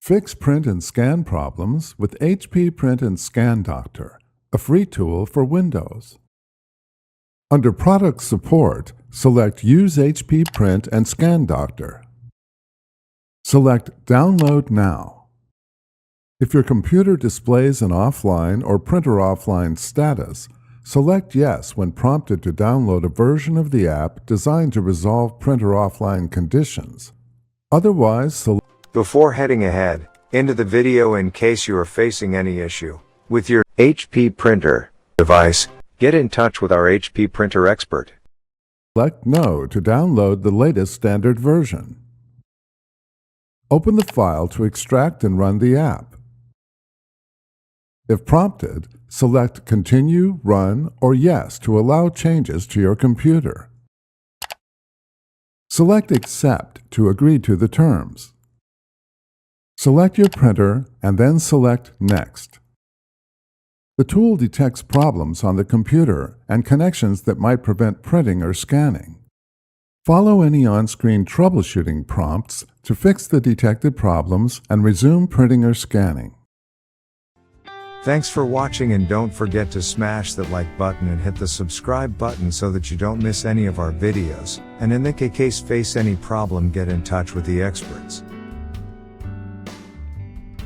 Fix print and scan problems with HP Print and Scan Doctor, a free tool for Windows. Under Product Support, select Use HP Print and Scan Doctor. Select Download Now. If your computer displays an offline or printer offline status, select Yes when prompted to download a version of the app designed to resolve printer offline conditions. Otherwise, select. Before heading ahead into the video, in case you are facing any issue with your HP printer device, get in touch with our HP printer expert. Select No to download the latest standard version. Open the file to extract and run the app. If prompted, select Continue, Run, or Yes to allow changes to your computer. Select Accept to agree to the terms. Select your printer and then select Next. The tool detects problems on the computer and connections that might prevent printing or scanning. Follow any on-screen troubleshooting prompts to fix the detected problems and resume printing or scanning. Thanks for watching, and don't forget to smash that like button and hit the subscribe button so that you don't miss any of our videos. And in the case face any problem, get in touch with the experts.